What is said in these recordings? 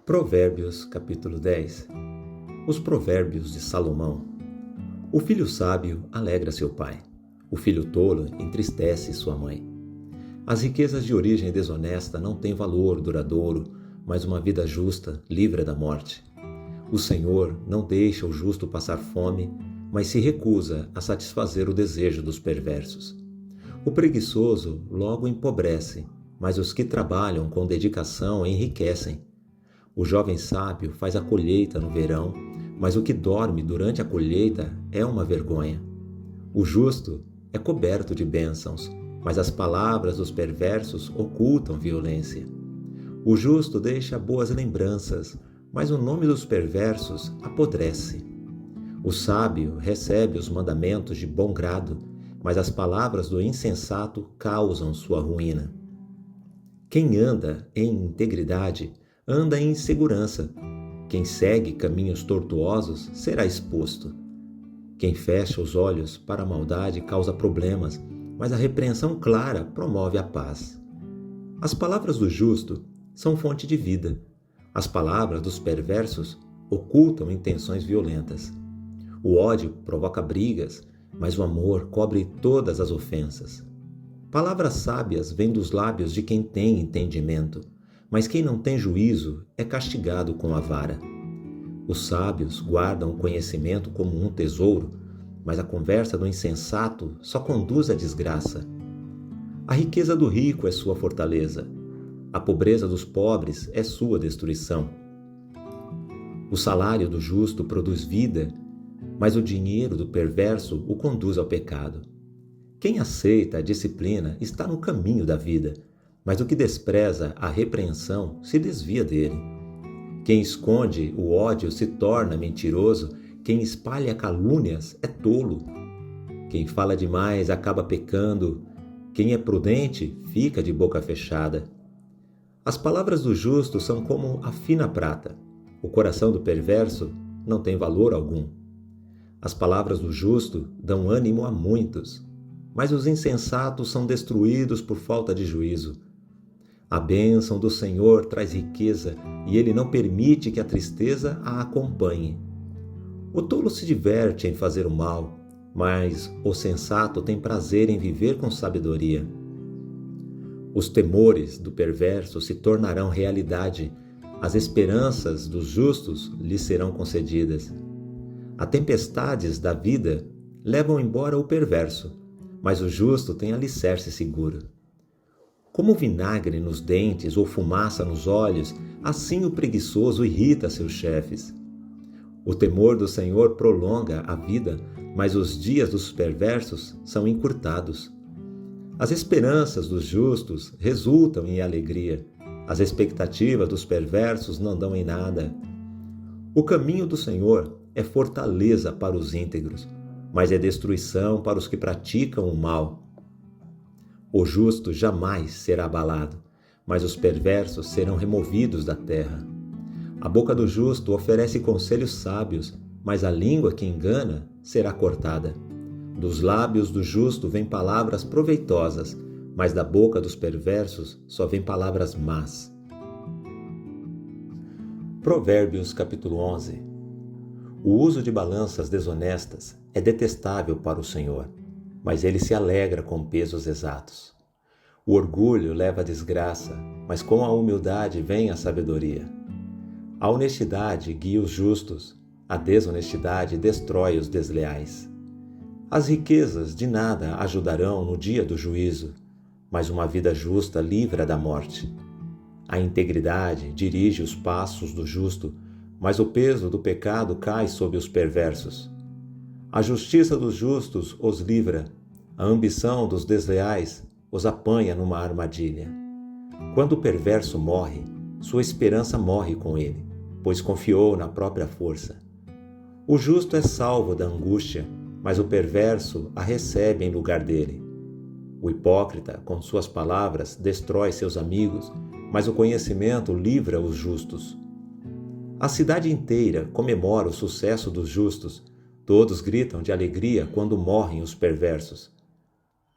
Provérbios, capítulo 10. Os provérbios de Salomão. O filho sábio alegra seu pai. O filho tolo entristece sua mãe. As riquezas de origem desonesta não têm valor duradouro, mas uma vida justa livra da morte. O Senhor não deixa o justo passar fome, mas se recusa a satisfazer o desejo dos perversos. O preguiçoso logo empobrece, mas os que trabalham com dedicação enriquecem. O jovem sábio faz a colheita no verão, mas o que dorme durante a colheita é uma vergonha. O justo é coberto de bênçãos, mas as palavras dos perversos ocultam violência. O justo deixa boas lembranças, mas o nome dos perversos apodrece. O sábio recebe os mandamentos de bom grado, mas as palavras do insensato causam sua ruína. Quem anda em integridade anda em segurança. Quem segue caminhos tortuosos será exposto. Quem fecha os olhos para a maldade causa problemas, mas a repreensão clara promove a paz. As palavras do justo são fonte de vida. As palavras dos perversos ocultam intenções violentas. O ódio provoca brigas, mas o amor cobre todas as ofensas. Palavras sábias vêm dos lábios de quem tem entendimento, mas quem não tem juízo é castigado com a vara. Os sábios guardam o conhecimento como um tesouro, mas a conversa do insensato só conduz à desgraça. A riqueza do rico é sua fortaleza. A pobreza dos pobres é sua destruição. O salário do justo produz vida, mas o dinheiro do perverso o conduz ao pecado. Quem aceita a disciplina está no caminho da vida, mas o que despreza a repreensão se desvia dele. Quem esconde o ódio se torna mentiroso, quem espalha calúnias é tolo. Quem fala demais acaba pecando, quem é prudente fica de boca fechada. As palavras do justo são como a fina prata, o coração do perverso não tem valor algum. As palavras do justo dão ânimo a muitos, mas os insensatos são destruídos por falta de juízo. A bênção do Senhor traz riqueza e Ele não permite que a tristeza a acompanhe. O tolo se diverte em fazer o mal, mas o sensato tem prazer em viver com sabedoria. Os temores do perverso se tornarão realidade, as esperanças dos justos lhes serão concedidas. As tempestades da vida levam embora o perverso, mas o justo tem alicerce seguro. Como vinagre nos dentes ou fumaça nos olhos, assim o preguiçoso irrita seus chefes. O temor do Senhor prolonga a vida, mas os dias dos perversos são encurtados. As esperanças dos justos resultam em alegria, as expectativas dos perversos não dão em nada. O caminho do Senhor é fortaleza para os íntegros, mas é destruição para os que praticam o mal. O justo jamais será abalado, mas os perversos serão removidos da terra. A boca do justo oferece conselhos sábios, mas a língua que engana será cortada. Dos lábios do justo vêm palavras proveitosas, mas da boca dos perversos só vêm palavras más. Provérbios capítulo 11. O uso de balanças desonestas é detestável para o Senhor, mas ele se alegra com pesos exatos. O orgulho leva à desgraça, mas com a humildade vem a sabedoria. A honestidade guia os justos, a desonestidade destrói os desleais. As riquezas de nada ajudarão no dia do juízo, mas uma vida justa livra da morte. A integridade dirige os passos do justo, mas o peso do pecado cai sobre os perversos. A justiça dos justos os livra, a ambição dos desleais os apanha numa armadilha. Quando o perverso morre, sua esperança morre com ele, pois confiou na própria força. O justo é salvo da angústia, mas o perverso a recebe em lugar dele. O hipócrita, com suas palavras, destrói seus amigos, mas o conhecimento livra os justos. A cidade inteira comemora o sucesso dos justos, todos gritam de alegria quando morrem os perversos.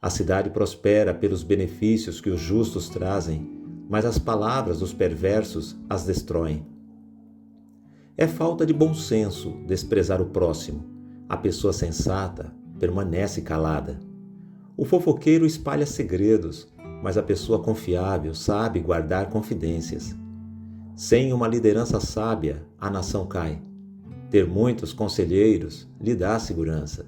A cidade prospera pelos benefícios que os justos trazem, mas as palavras dos perversos as destroem. É falta de bom senso desprezar o próximo. A pessoa sensata permanece calada. O fofoqueiro espalha segredos, mas a pessoa confiável sabe guardar confidências. Sem uma liderança sábia, a nação cai. Ter muitos conselheiros lhe dá segurança.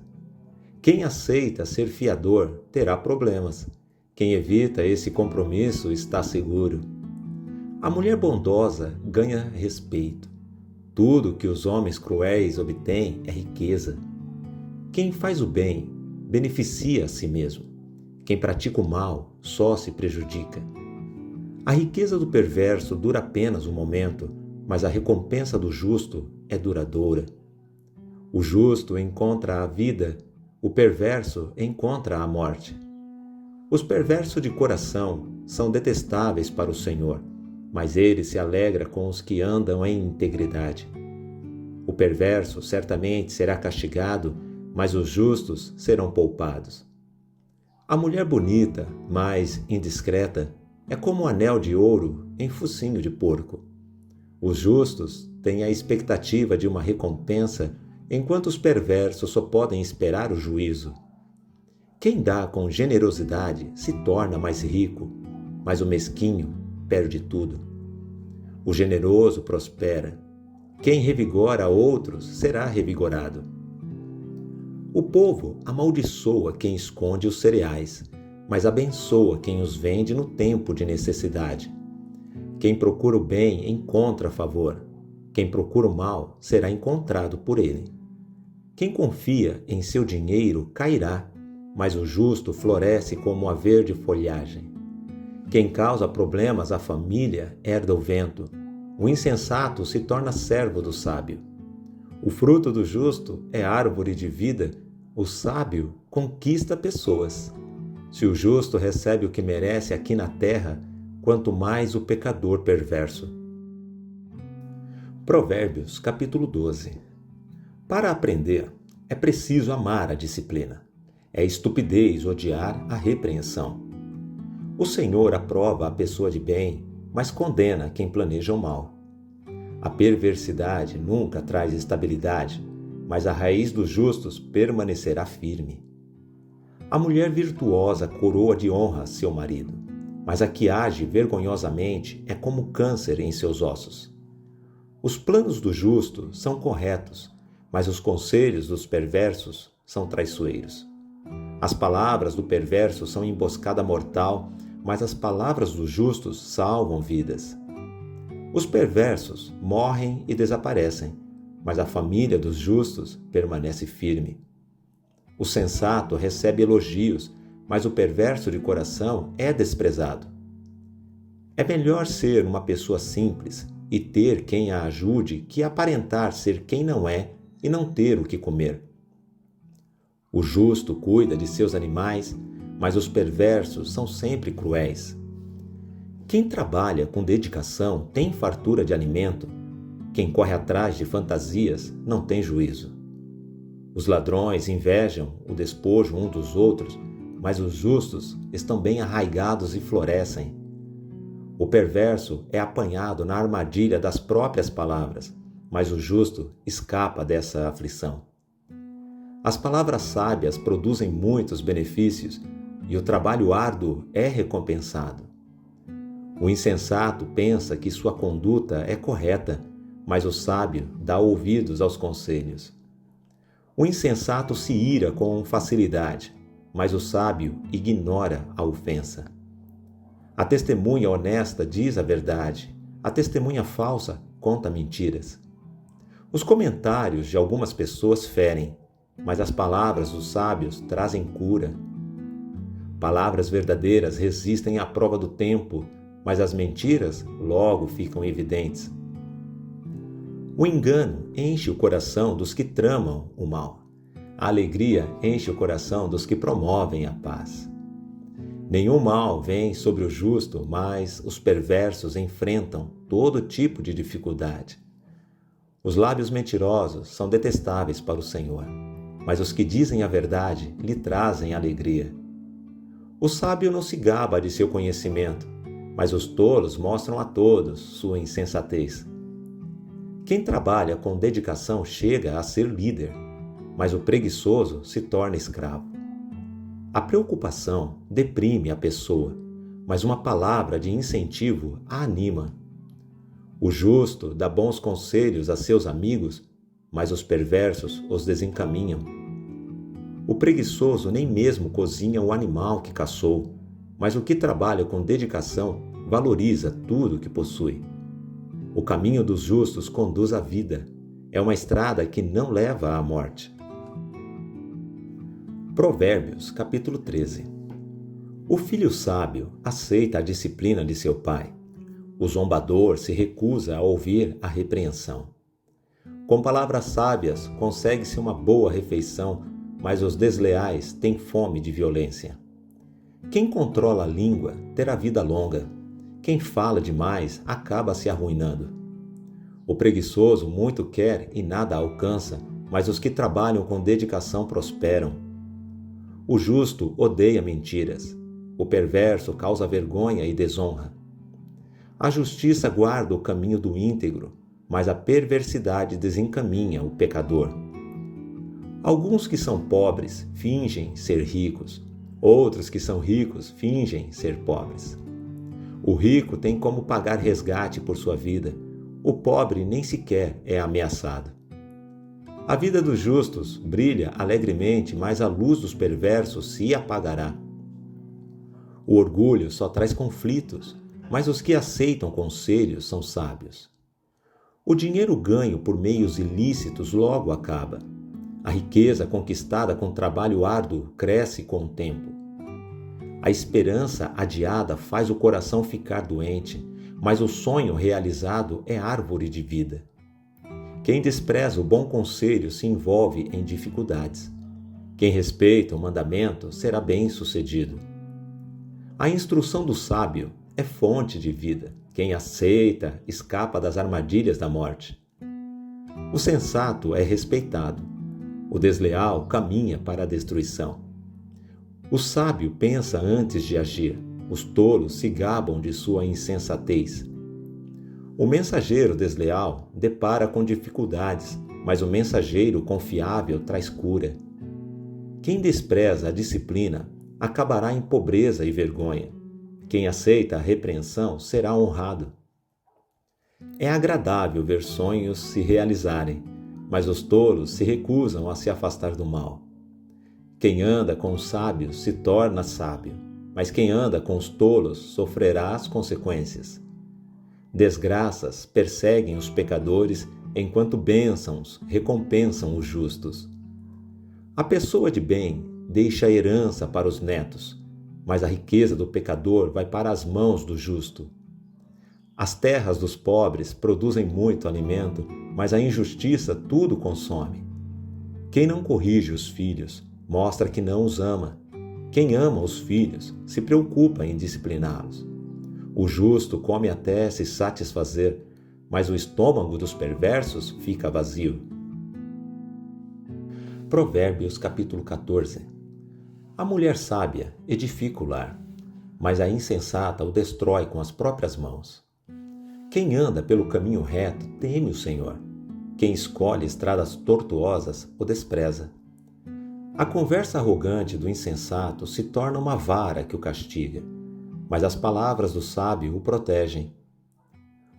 Quem aceita ser fiador terá problemas. Quem evita esse compromisso está seguro. A mulher bondosa ganha respeito. Tudo que os homens cruéis obtêm é riqueza. Quem faz o bem beneficia a si mesmo. Quem pratica o mal só se prejudica. A riqueza do perverso dura apenas um momento, mas a recompensa do justo é duradoura. O justo encontra a vida, o perverso encontra a morte. Os perversos de coração são detestáveis para o Senhor, mas ele se alegra com os que andam em integridade. O perverso certamente será castigado, mas os justos serão poupados. A mulher bonita, mas indiscreta, é como um anel de ouro em focinho de porco. Os justos têm a expectativa de uma recompensa, enquanto os perversos só podem esperar o juízo. Quem dá com generosidade se torna mais rico, mas o mesquinho perde tudo. O generoso prospera. Quem revigora outros será revigorado. O povo amaldiçoa quem esconde os cereais, mas abençoa quem os vende no tempo de necessidade. Quem procura o bem encontra favor. Quem procura o mal será encontrado por ele. Quem confia em seu dinheiro cairá, mas o justo floresce como a verde folhagem. Quem causa problemas à família herda o vento. O insensato se torna servo do sábio. O fruto do justo é árvore de vida, o sábio conquista pessoas. Se o justo recebe o que merece aqui na terra, quanto mais o pecador perverso. Provérbios, capítulo 12. Para aprender, é preciso amar a disciplina. É estupidez odiar a repreensão. O Senhor aprova a pessoa de bem, mas condena quem planeja o mal. A perversidade nunca traz estabilidade, mas a raiz dos justos permanecerá firme. A mulher virtuosa coroa de honra seu marido, mas a que age vergonhosamente é como câncer em seus ossos. Os planos do justo são corretos, mas os conselhos dos perversos são traiçoeiros. As palavras do perverso são emboscada mortal, mas as palavras dos justos salvam vidas. Os perversos morrem e desaparecem, mas a família dos justos permanece firme. O sensato recebe elogios, mas o perverso de coração é desprezado. É melhor ser uma pessoa simples e ter quem a ajude que aparentar ser quem não é e não ter o que comer. O justo cuida de seus animais, mas os perversos são sempre cruéis. Quem trabalha com dedicação tem fartura de alimento. Quem corre atrás de fantasias não tem juízo. Os ladrões invejam o despojo um dos outros, mas os justos estão bem arraigados e florescem. O perverso é apanhado na armadilha das próprias palavras, mas o justo escapa dessa aflição. As palavras sábias produzem muitos benefícios e o trabalho árduo é recompensado. O insensato pensa que sua conduta é correta, mas o sábio dá ouvidos aos conselhos. O insensato se ira com facilidade, mas o sábio ignora a ofensa. A testemunha honesta diz a verdade, a testemunha falsa conta mentiras. Os comentários de algumas pessoas ferem, mas as palavras dos sábios trazem cura. Palavras verdadeiras resistem à prova do tempo, mas as mentiras logo ficam evidentes. O engano enche o coração dos que tramam o mal. A alegria enche o coração dos que promovem a paz. Nenhum mal vem sobre o justo, mas os perversos enfrentam todo tipo de dificuldade. Os lábios mentirosos são detestáveis para o Senhor, mas os que dizem a verdade lhe trazem alegria. O sábio não se gaba de seu conhecimento, mas os tolos mostram a todos sua insensatez. Quem trabalha com dedicação chega a ser líder, mas o preguiçoso se torna escravo. A preocupação deprime a pessoa, mas uma palavra de incentivo a anima. O justo dá bons conselhos a seus amigos, mas os perversos os desencaminham. O preguiçoso nem mesmo cozinha o animal que caçou, mas o que trabalha com dedicação valoriza tudo que possui. O caminho dos justos conduz à vida. É uma estrada que não leva à morte. Provérbios, capítulo 13. O filho sábio aceita a disciplina de seu pai. O zombador se recusa a ouvir a repreensão. Com palavras sábias consegue-se uma boa refeição, mas os desleais têm fome de violência. Quem controla a língua terá vida longa. Quem fala demais acaba se arruinando. O preguiçoso muito quer e nada alcança, mas os que trabalham com dedicação prosperam. O justo odeia mentiras. O perverso causa vergonha e desonra. A justiça guarda o caminho do íntegro, mas a perversidade desencaminha o pecador. Alguns que são pobres fingem ser ricos, outros que são ricos fingem ser pobres. O rico tem como pagar resgate por sua vida, o pobre nem sequer é ameaçado. A vida dos justos brilha alegremente, mas a luz dos perversos se apagará. O orgulho só traz conflitos, mas os que aceitam conselhos são sábios. O dinheiro ganho por meios ilícitos logo acaba. A riqueza conquistada com trabalho árduo cresce com o tempo. A esperança adiada faz o coração ficar doente, mas o sonho realizado é árvore de vida. Quem despreza o bom conselho se envolve em dificuldades. Quem respeita o mandamento será bem-sucedido. A instrução do sábio é fonte de vida. Quem aceita escapa das armadilhas da morte. O sensato é respeitado. O desleal caminha para a destruição. O sábio pensa antes de agir. Os tolos se gabam de sua insensatez. O mensageiro desleal depara com dificuldades, mas o mensageiro confiável traz cura. Quem despreza a disciplina acabará em pobreza e vergonha. Quem aceita a repreensão será honrado. É agradável ver sonhos se realizarem, mas os tolos se recusam a se afastar do mal. Quem anda com os sábios se torna sábio, mas quem anda com os tolos sofrerá as consequências. Desgraças perseguem os pecadores, enquanto bênçãos recompensam os justos. A pessoa de bem deixa a herança para os netos, mas a riqueza do pecador vai para as mãos do justo. As terras dos pobres produzem muito alimento, mas a injustiça tudo consome. Quem não corrige os filhos mostra que não os ama. Quem ama os filhos se preocupa em discipliná-los. O justo come até se satisfazer, mas o estômago dos perversos fica vazio. Provérbios capítulo 14. A mulher sábia edifica o lar, mas a insensata o destrói com as próprias mãos. Quem anda pelo caminho reto teme o Senhor. Quem escolhe estradas tortuosas o despreza. A conversa arrogante do insensato se torna uma vara que o castiga, mas as palavras do sábio o protegem.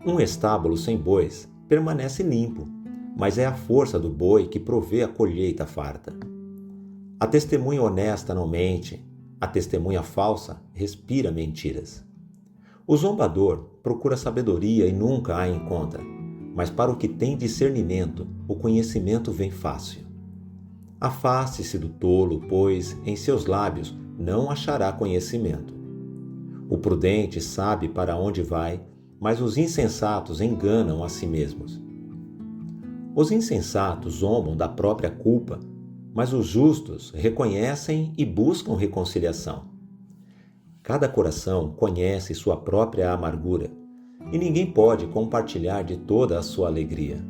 Um estábulo sem bois permanece limpo, mas é a força do boi que provê a colheita farta. A testemunha honesta não mente, a testemunha falsa respira mentiras. O zombador procura sabedoria e nunca a encontra, mas para o que tem discernimento, o conhecimento vem fácil. Afaste-se do tolo, pois em seus lábios não achará conhecimento. O prudente sabe para onde vai, mas os insensatos enganam a si mesmos. Os insensatos zombam da própria culpa, mas os justos reconhecem e buscam reconciliação. Cada coração conhece sua própria amargura, e ninguém pode compartilhar de toda a sua alegria.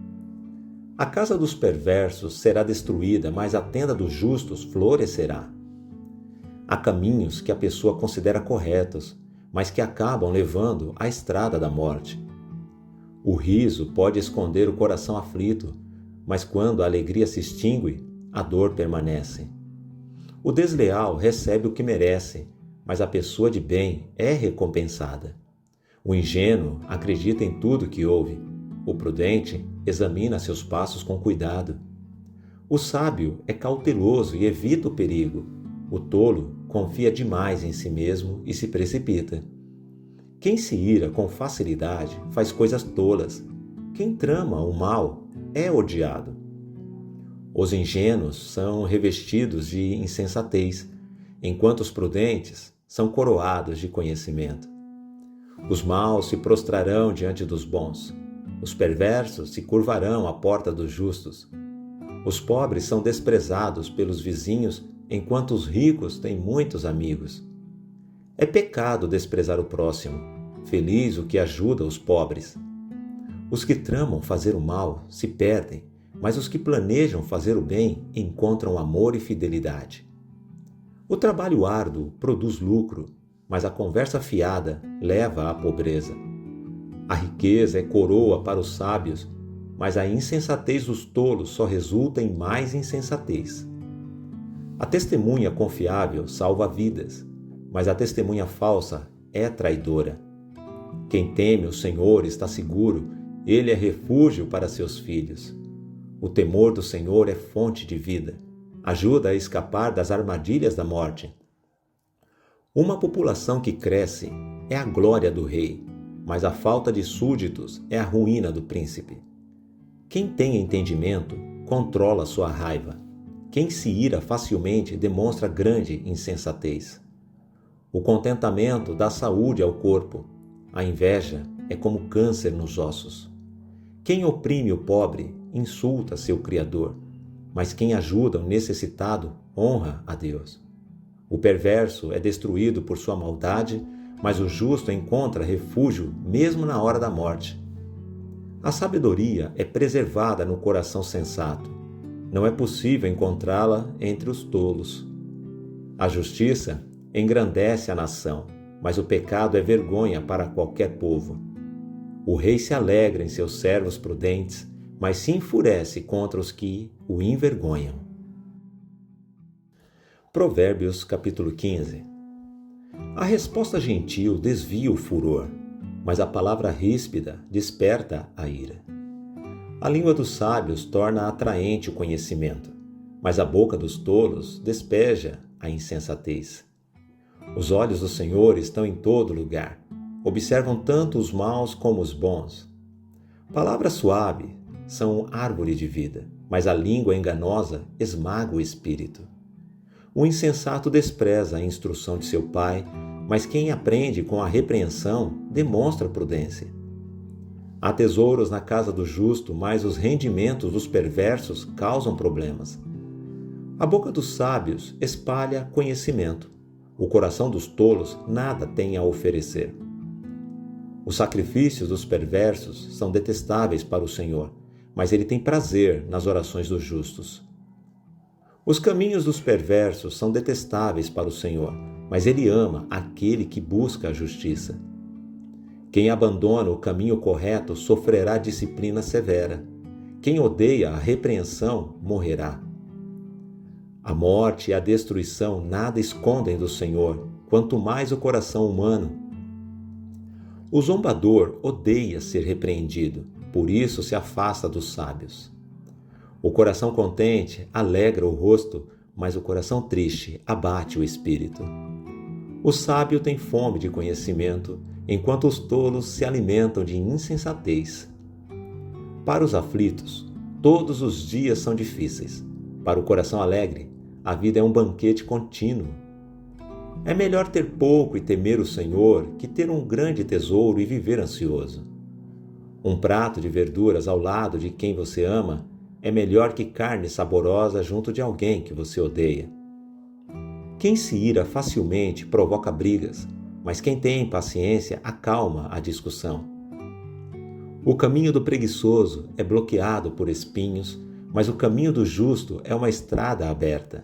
A casa dos perversos será destruída, mas a tenda dos justos florescerá. Há caminhos que a pessoa considera corretos, mas que acabam levando à estrada da morte. O riso pode esconder o coração aflito, mas quando a alegria se extingue, a dor permanece. O desleal recebe o que merece, mas a pessoa de bem é recompensada. O ingênuo acredita em tudo que ouve. O prudente examina seus passos com cuidado. O sábio é cauteloso e evita o perigo. O tolo confia demais em si mesmo e se precipita. Quem se ira com facilidade faz coisas tolas. Quem trama o mal é odiado. Os ingênuos são revestidos de insensatez, enquanto os prudentes são coroados de conhecimento. Os maus se prostrarão diante dos bons. Os perversos se curvarão à porta dos justos. Os pobres são desprezados pelos vizinhos, enquanto os ricos têm muitos amigos. É pecado desprezar o próximo. Feliz o que ajuda os pobres. Os que tramam fazer o mal se perdem, mas os que planejam fazer o bem encontram amor e fidelidade. O trabalho árduo produz lucro, mas a conversa fiada leva à pobreza. A riqueza é coroa para os sábios, mas a insensatez dos tolos só resulta em mais insensatez. A testemunha confiável salva vidas, mas a testemunha falsa é traidora. Quem teme o Senhor está seguro, ele é refúgio para seus filhos. O temor do Senhor é fonte de vida, ajuda a escapar das armadilhas da morte. Uma população que cresce é a glória do rei, mas a falta de súditos é a ruína do príncipe. Quem tem entendimento controla sua raiva. Quem se ira facilmente demonstra grande insensatez. O contentamento dá saúde ao corpo. A inveja é como câncer nos ossos. Quem oprime o pobre insulta seu Criador, mas quem ajuda o necessitado honra a Deus. O perverso é destruído por sua maldade, mas o justo encontra refúgio mesmo na hora da morte. A sabedoria é preservada no coração sensato. Não é possível encontrá-la entre os tolos. A justiça engrandece a nação, mas o pecado é vergonha para qualquer povo. O rei se alegra em seus servos prudentes, mas se enfurece contra os que o envergonham. Provérbios capítulo 15. A resposta gentil desvia o furor, mas a palavra ríspida desperta a ira. A língua dos sábios torna atraente o conhecimento, mas a boca dos tolos despeja a insensatez. Os olhos do Senhor estão em todo lugar, observam tanto os maus como os bons. Palavra suave são árvore de vida, mas a língua enganosa esmaga o espírito. O insensato despreza a instrução de seu pai, mas quem aprende com a repreensão demonstra prudência. Há tesouros na casa do justo, mas os rendimentos dos perversos causam problemas. A boca dos sábios espalha conhecimento. O coração dos tolos nada tem a oferecer. Os sacrifícios dos perversos são detestáveis para o Senhor, mas ele tem prazer nas orações dos justos. Os caminhos dos perversos são detestáveis para o Senhor, mas ele ama aquele que busca a justiça. Quem abandona o caminho correto sofrerá disciplina severa. Quem odeia a repreensão morrerá. A morte e a destruição nada escondem do Senhor, quanto mais o coração humano. O zombador odeia ser repreendido, por isso se afasta dos sábios. O coração contente alegra o rosto, mas o coração triste abate o espírito. O sábio tem fome de conhecimento, enquanto os tolos se alimentam de insensatez. Para os aflitos, todos os dias são difíceis. Para o coração alegre, a vida é um banquete contínuo. É melhor ter pouco e temer o Senhor que ter um grande tesouro e viver ansioso. Um prato de verduras ao lado de quem você ama é melhor que carne saborosa junto de alguém que você odeia. Quem se ira facilmente provoca brigas, mas quem tem paciência acalma a discussão. O caminho do preguiçoso é bloqueado por espinhos, mas o caminho do justo é uma estrada aberta.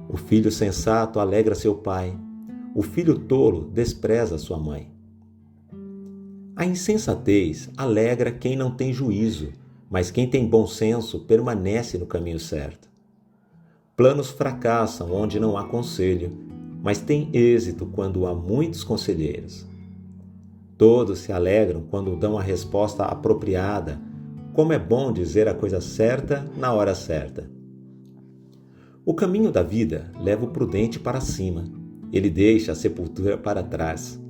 O filho sensato alegra seu pai, o filho tolo despreza sua mãe. A insensatez alegra quem não tem juízo, mas quem tem bom senso permanece no caminho certo. Planos fracassam onde não há conselho, mas têm êxito quando há muitos conselheiros. Todos se alegram quando dão a resposta apropriada. Como é bom dizer a coisa certa na hora certa. O caminho da vida leva o prudente para cima. Ele deixa a sepultura para trás.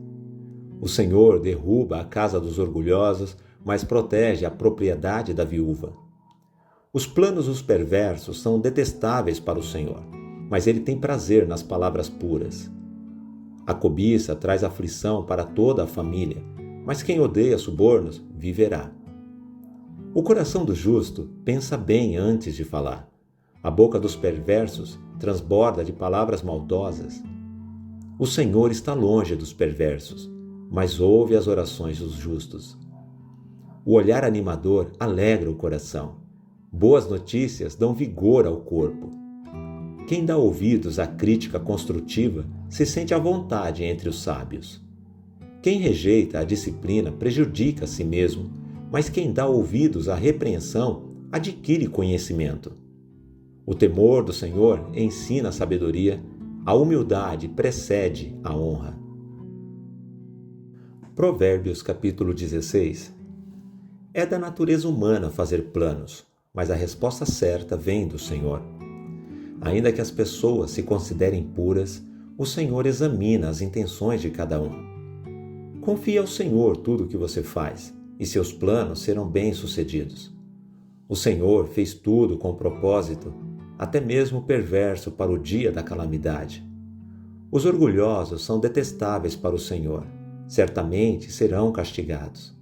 O Senhor derruba a casa dos orgulhosos, mas protege a propriedade da viúva. Os planos dos perversos são detestáveis para o Senhor, mas ele tem prazer nas palavras puras. A cobiça traz aflição para toda a família, mas quem odeia subornos viverá. O coração do justo pensa bem antes de falar. A boca dos perversos transborda de palavras maldosas. O Senhor está longe dos perversos, mas ouve as orações dos justos. O olhar animador alegra o coração. Boas notícias dão vigor ao corpo. Quem dá ouvidos à crítica construtiva se sente à vontade entre os sábios. Quem rejeita a disciplina prejudica a si mesmo, mas quem dá ouvidos à repreensão adquire conhecimento. O temor do Senhor ensina a sabedoria, a humildade precede a honra. Provérbios capítulo 16. É da natureza humana fazer planos, mas a resposta certa vem do Senhor. Ainda que as pessoas se considerem puras, o Senhor examina as intenções de cada um. Confie ao Senhor tudo o que você faz, e seus planos serão bem-sucedidos. O Senhor fez tudo com propósito, até mesmo o perverso para o dia da calamidade. Os orgulhosos são detestáveis para o Senhor, certamente serão castigados.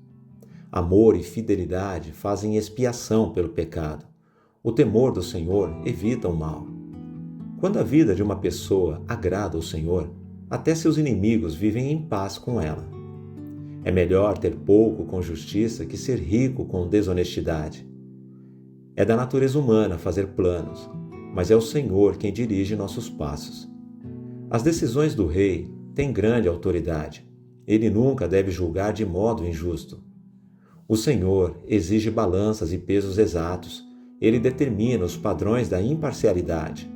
Amor e fidelidade fazem expiação pelo pecado. O temor do Senhor evita o mal. Quando a vida de uma pessoa agrada ao Senhor, até seus inimigos vivem em paz com ela. É melhor ter pouco com justiça que ser rico com desonestidade. É da natureza humana fazer planos, mas é o Senhor quem dirige nossos passos. As decisões do rei têm grande autoridade. Ele nunca deve julgar de modo injusto. O Senhor exige balanças e pesos exatos. Ele determina os padrões da imparcialidade.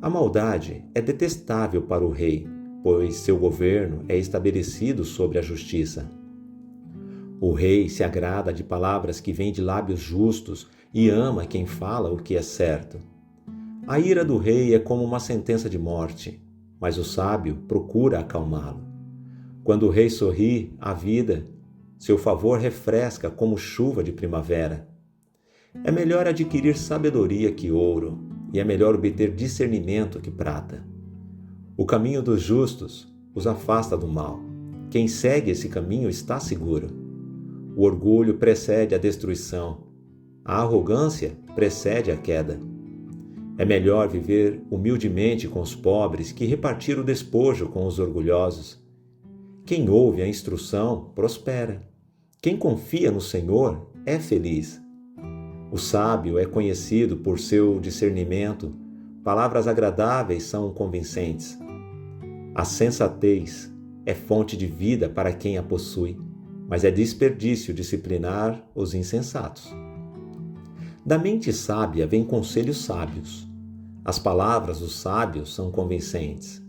A maldade é detestável para o rei, pois seu governo é estabelecido sobre a justiça. O rei se agrada de palavras que vêm de lábios justos e ama quem fala o que é certo. A ira do rei é como uma sentença de morte, mas o sábio procura acalmá-lo. Quando o rei sorri, a vida, seu favor refresca como chuva de primavera. É melhor adquirir sabedoria que ouro, e é melhor obter discernimento que prata. O caminho dos justos os afasta do mal. Quem segue esse caminho está seguro. O orgulho precede a destruição. A arrogância precede a queda. É melhor viver humildemente com os pobres que repartir o despojo com os orgulhosos. Quem ouve a instrução prospera. Quem confia no Senhor é feliz. O sábio é conhecido por seu discernimento. Palavras agradáveis são convincentes. A sensatez é fonte de vida para quem a possui, mas é desperdício disciplinar os insensatos. Da mente sábia vêm conselhos sábios. As palavras dos sábios são convincentes.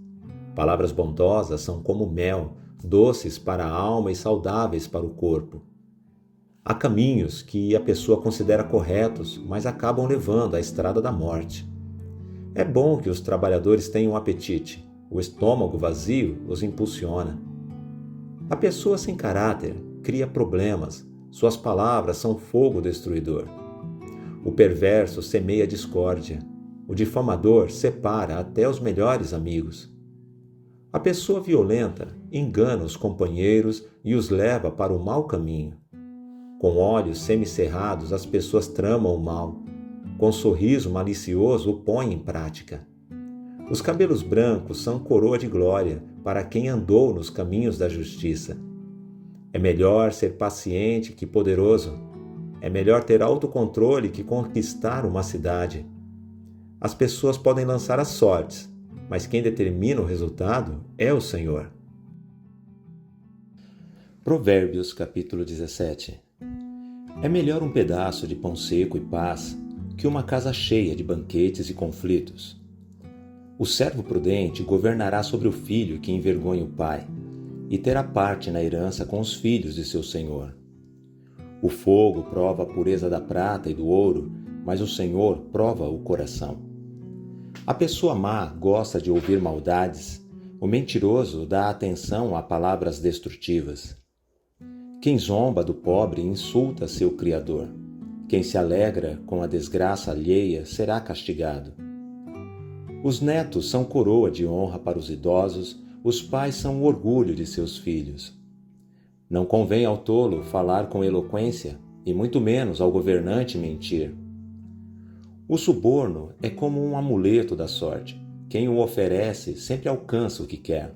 Palavras bondosas são como mel, doces para a alma e saudáveis para o corpo. Há caminhos que a pessoa considera corretos, mas acabam levando à estrada da morte. É bom que os trabalhadores tenham apetite. O estômago vazio os impulsiona. A pessoa sem caráter cria problemas. Suas palavras são fogo destruidor. O perverso semeia discórdia. O difamador separa até os melhores amigos. A pessoa violenta engana os companheiros e os leva para o mau caminho. Com olhos semicerrados, as pessoas tramam o mal. Com sorriso malicioso, o põem em prática. Os cabelos brancos são coroa de glória para quem andou nos caminhos da justiça. É melhor ser paciente que poderoso. É melhor ter autocontrole que conquistar uma cidade. As pessoas podem lançar as sortes, mas quem determina o resultado é o Senhor. Provérbios capítulo 17. É melhor um pedaço de pão seco e paz que uma casa cheia de banquetes e conflitos. O servo prudente governará sobre o filho que envergonha o pai, e terá parte na herança com os filhos de seu senhor. O fogo prova a pureza da prata e do ouro, mas o Senhor prova o coração. A pessoa má gosta de ouvir maldades, o mentiroso dá atenção a palavras destrutivas. Quem zomba do pobre insulta seu Criador. Quem se alegra com a desgraça alheia será castigado. Os netos são coroa de honra para os idosos, os pais são o orgulho de seus filhos. Não convém ao tolo falar com eloquência, e muito menos ao governante mentir. O suborno é como um amuleto da sorte. Quem o oferece sempre alcança o que quer.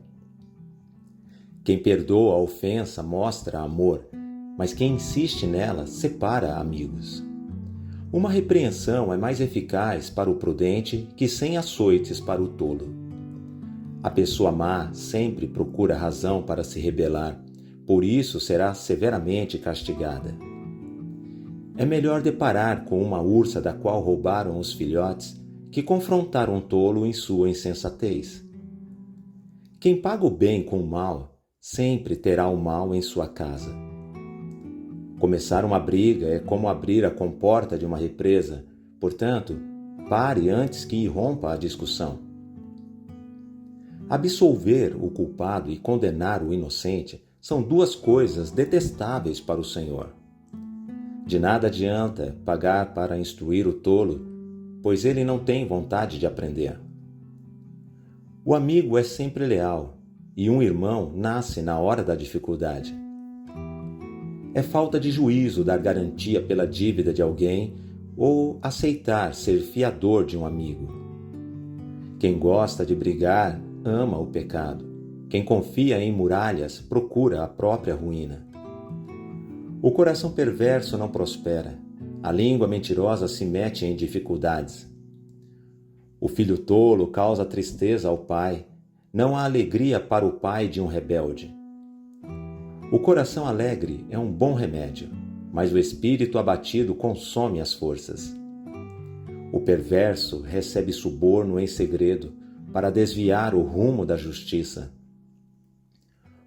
Quem perdoa a ofensa mostra amor, mas quem insiste nela separa amigos. Uma repreensão é mais eficaz para o prudente que 100 açoites para o tolo. A pessoa má sempre procura razão para se rebelar, por isso será severamente castigada. É melhor deparar com uma ursa da qual roubaram os filhotes que confrontar um tolo em sua insensatez. Quem paga o bem com o mal, sempre terá o mal em sua casa. Começar uma briga é como abrir a comporta de uma represa, portanto, pare antes que irrompa a discussão. Absolver o culpado e condenar o inocente são duas coisas detestáveis para o Senhor. De nada adianta pagar para instruir o tolo, pois ele não tem vontade de aprender. O amigo é sempre leal, e um irmão nasce na hora da dificuldade. É falta de juízo dar garantia pela dívida de alguém ou aceitar ser fiador de um amigo. Quem gosta de brigar ama o pecado. Quem confia em muralhas procura a própria ruína. O coração perverso não prospera. A língua mentirosa se mete em dificuldades. O filho tolo causa tristeza ao pai. Não há alegria para o pai de um rebelde. O coração alegre é um bom remédio, mas o espírito abatido consome as forças. O perverso recebe suborno em segredo para desviar o rumo da justiça.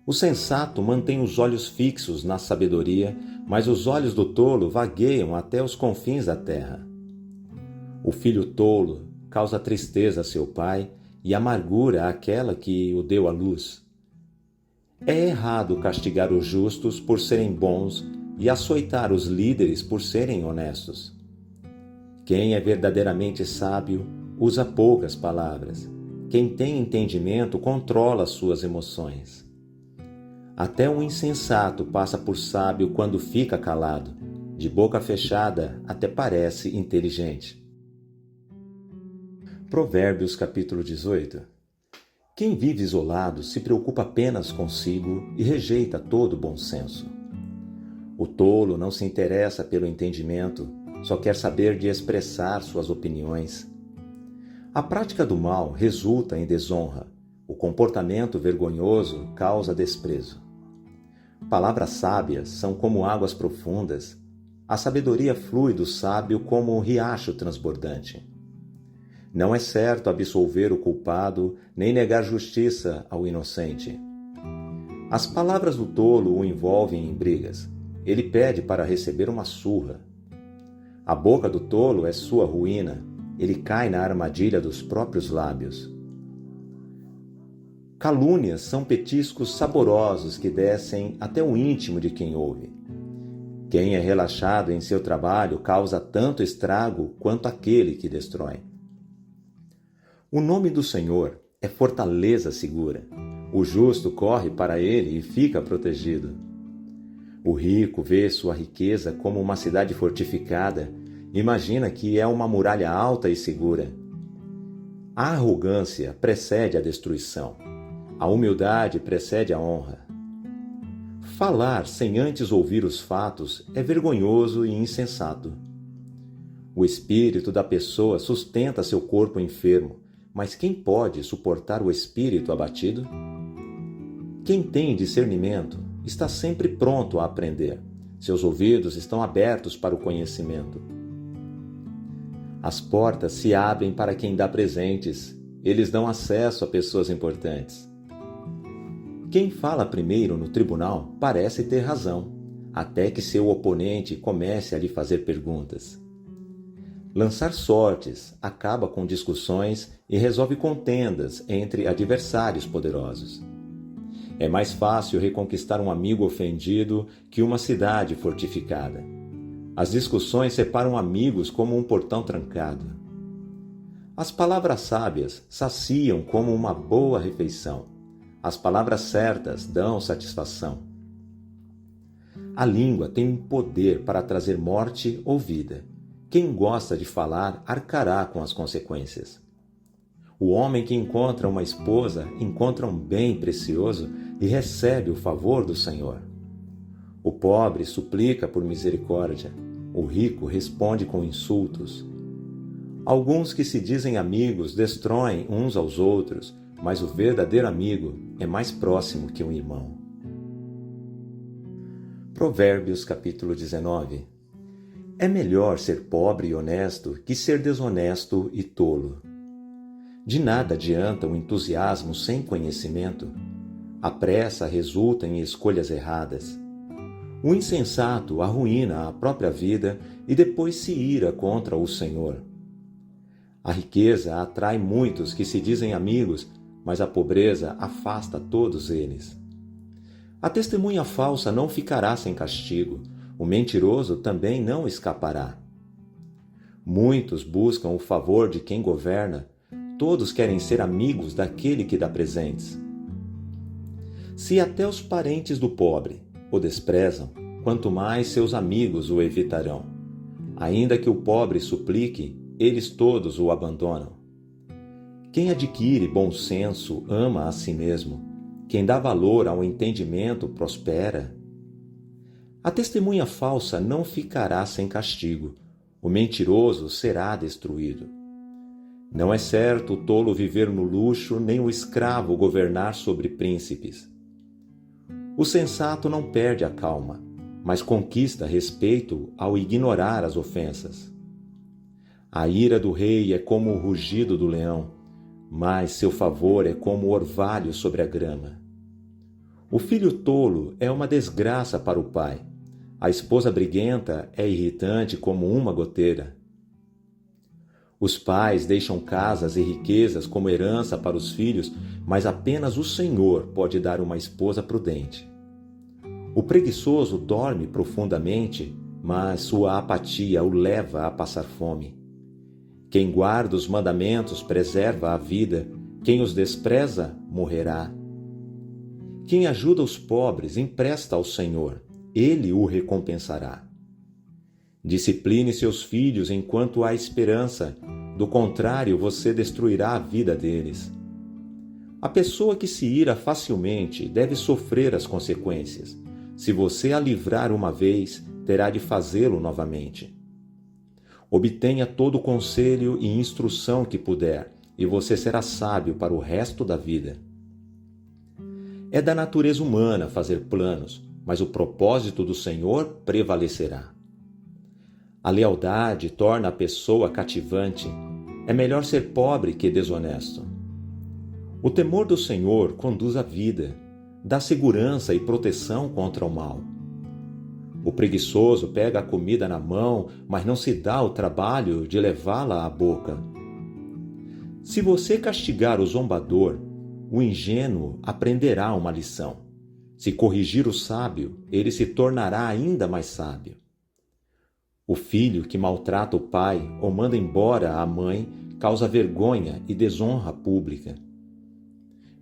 O sensato mantém os olhos fixos na sabedoria, mas os olhos do tolo vagueiam até os confins da terra. O filho tolo causa tristeza a seu pai e amargura àquela que o deu à luz. É errado castigar os justos por serem bons e açoitar os líderes por serem honestos. Quem é verdadeiramente sábio usa poucas palavras. Quem tem entendimento controla suas emoções. Até um insensato passa por sábio quando fica calado. De boca fechada até parece inteligente. Provérbios capítulo 18. Quem vive isolado se preocupa apenas consigo e rejeita todo bom senso. O tolo não se interessa pelo entendimento, só quer saber de expressar suas opiniões. A prática do mal resulta em desonra. O comportamento vergonhoso causa desprezo. Palavras sábias são como águas profundas. A sabedoria flui do sábio como um riacho transbordante. Não é certo absolver o culpado, nem negar justiça ao inocente. As palavras do tolo o envolvem em brigas. Ele pede para receber uma surra. A boca do tolo é sua ruína. Ele cai na armadilha dos próprios lábios. Calúnias são petiscos saborosos que descem até o íntimo de quem ouve. Quem é relaxado em seu trabalho causa tanto estrago quanto aquele que destrói. O nome do Senhor é fortaleza segura. O justo corre para ele e fica protegido. O rico vê sua riqueza como uma cidade fortificada. Imagina que é uma muralha alta e segura. A arrogância precede a destruição. A humildade precede a honra. Falar sem antes ouvir os fatos é vergonhoso e insensato. O espírito da pessoa sustenta seu corpo enfermo, mas quem pode suportar o espírito abatido? Quem tem discernimento está sempre pronto a aprender. Seus ouvidos estão abertos para o conhecimento. As portas se abrem para quem dá presentes. Eles dão acesso a pessoas importantes. Quem fala primeiro no tribunal parece ter razão, até que seu oponente comece a lhe fazer perguntas. Lançar sortes acaba com discussões e resolve contendas entre adversários poderosos. É mais fácil reconquistar um amigo ofendido que uma cidade fortificada. As discussões separam amigos como um portão trancado. As palavras sábias saciam como uma boa refeição. As palavras certas dão satisfação. A língua tem um poder para trazer morte ou vida. Quem gosta de falar arcará com as consequências. O homem que encontra uma esposa encontra um bem precioso e recebe o favor do Senhor. O pobre suplica por misericórdia, o rico responde com insultos. Alguns que se dizem amigos destroem uns aos outros, mas o verdadeiro amigo é mais próximo que um irmão. Provérbios capítulo 19. É melhor ser pobre e honesto que ser desonesto e tolo. De nada adianta o entusiasmo sem conhecimento. A pressa resulta em escolhas erradas. O insensato arruína a própria vida e depois se ira contra o Senhor. A riqueza atrai muitos que se dizem amigos, mas a pobreza afasta todos eles. A testemunha falsa não ficará sem castigo, o mentiroso também não escapará. Muitos buscam o favor de quem governa, todos querem ser amigos daquele que dá presentes. Se até os parentes do pobre o desprezam, quanto mais seus amigos o evitarão. Ainda que o pobre suplique, eles todos o abandonam. Quem adquire bom senso ama a si mesmo. Quem dá valor ao entendimento prospera. A testemunha falsa não ficará sem castigo. O mentiroso será destruído. Não é certo o tolo viver no luxo, nem o escravo governar sobre príncipes. O sensato não perde a calma, mas conquista respeito ao ignorar as ofensas. A ira do rei é como o rugido do leão, mas seu favor é como o orvalho sobre a grama. O filho tolo é uma desgraça para o pai. A esposa briguenta é irritante como uma goteira. Os pais deixam casas e riquezas como herança para os filhos, mas apenas o Senhor pode dar uma esposa prudente. O preguiçoso dorme profundamente, mas sua apatia o leva a passar fome. Quem guarda os mandamentos preserva a vida, quem os despreza morrerá. Quem ajuda os pobres empresta ao Senhor, ele o recompensará. Discipline seus filhos enquanto há esperança, do contrário você destruirá a vida deles. A pessoa que se ira facilmente deve sofrer as consequências. Se você a livrar uma vez, terá de fazê-lo novamente. Obtenha todo o conselho e instrução que puder, e você será sábio para o resto da vida. É da natureza humana fazer planos, mas o propósito do Senhor prevalecerá. A lealdade torna a pessoa cativante. É melhor ser pobre que desonesto. O temor do Senhor conduz à vida, dá segurança e proteção contra o mal. O preguiçoso pega a comida na mão, mas não se dá o trabalho de levá-la à boca. Se você castigar o zombador, o ingênuo aprenderá uma lição. Se corrigir o sábio, ele se tornará ainda mais sábio. O filho que maltrata o pai ou manda embora a mãe causa vergonha e desonra pública.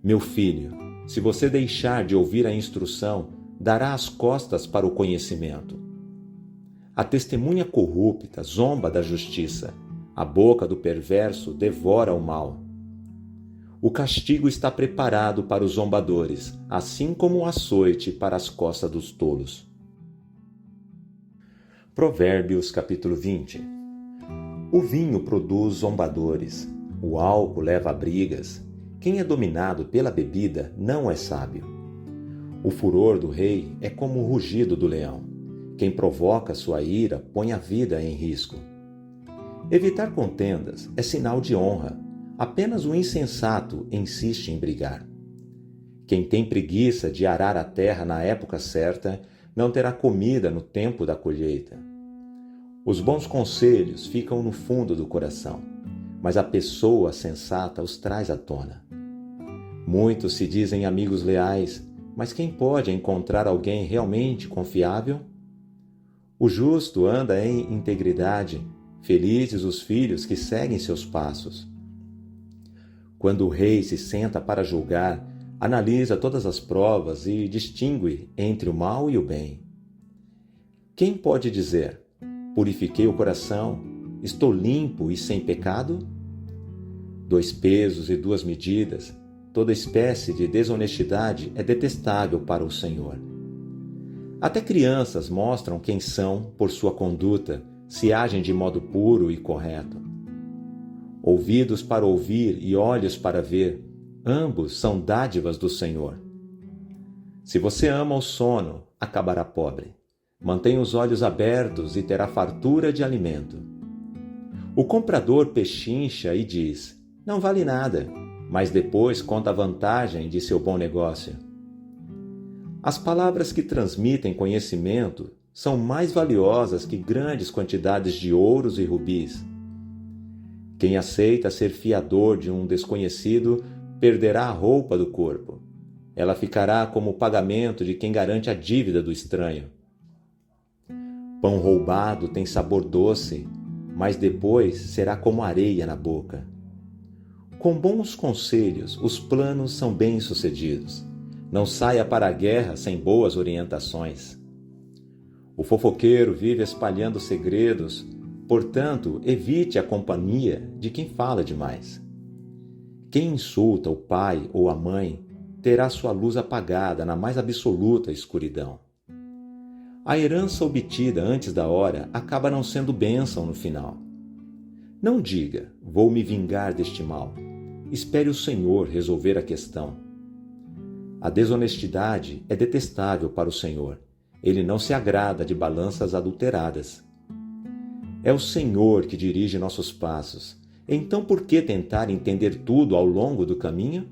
Meu filho, se você deixar de ouvir a instrução, dará as costas para o conhecimento. A testemunha corrupta zomba da justiça, a boca do perverso devora o mal. O castigo está preparado para os zombadores, assim como um açoite para as costas dos tolos. Provérbios capítulo 20. O vinho produz zombadores, o álcool leva a brigas. Quem é dominado pela bebida não é sábio. O furor do rei é como o rugido do leão. Quem provoca sua ira põe a vida em risco. Evitar contendas é sinal de honra. Apenas o insensato insiste em brigar. Quem tem preguiça de arar a terra na época certa não terá comida no tempo da colheita. Os bons conselhos ficam no fundo do coração, mas a pessoa sensata os traz à tona. Muitos se dizem amigos leais, mas quem pode encontrar alguém realmente confiável? O justo anda em integridade, felizes os filhos que seguem seus passos. Quando o rei se senta para julgar, analisa todas as provas e distingue entre o mal e o bem. Quem pode dizer: purifiquei o coração, estou limpo e sem pecado? 2 pesos e 2 medidas, toda espécie de desonestidade é detestável para o Senhor. Até crianças mostram quem são por sua conduta, se agem de modo puro e correto. Ouvidos para ouvir e olhos para ver, ambos são dádivas do Senhor. Se você ama o sono, acabará pobre. Mantenha os olhos abertos e terá fartura de alimento. O comprador pechincha e diz: não vale nada, mas depois conta a vantagem de seu bom negócio. As palavras que transmitem conhecimento são mais valiosas que grandes quantidades de ouros e rubis. Quem aceita ser fiador de um desconhecido perderá a roupa do corpo. Ela ficará como o pagamento de quem garante a dívida do estranho. Pão roubado tem sabor doce, mas depois será como areia na boca. Com bons conselhos, os planos são bem-sucedidos. Não saia para a guerra sem boas orientações. O fofoqueiro vive espalhando segredos, portanto, evite a companhia de quem fala demais. Quem insulta o pai ou a mãe terá sua luz apagada na mais absoluta escuridão. A herança obtida antes da hora acaba não sendo bênção no final. Não diga: vou me vingar deste mal. Espere o Senhor resolver a questão. A desonestidade é detestável para o Senhor. Ele não se agrada de balanças adulteradas. É o Senhor que dirige nossos passos. Então por que tentar entender tudo ao longo do caminho?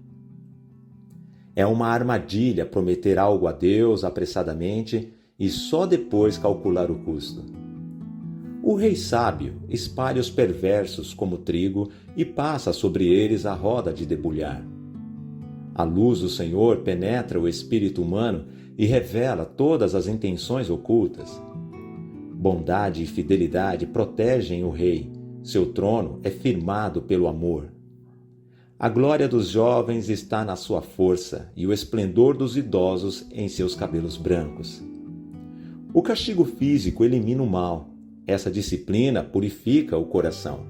É uma armadilha prometer algo a Deus apressadamente e só depois calcular o custo. O rei sábio espalha os perversos como trigo e passa sobre eles a roda de debulhar. A luz do Senhor penetra o espírito humano e revela todas as intenções ocultas. Bondade e fidelidade protegem o rei. Seu trono é firmado pelo amor. A glória dos jovens está na sua força e o esplendor dos idosos em seus cabelos brancos. O castigo físico elimina o mal. Essa disciplina purifica o coração.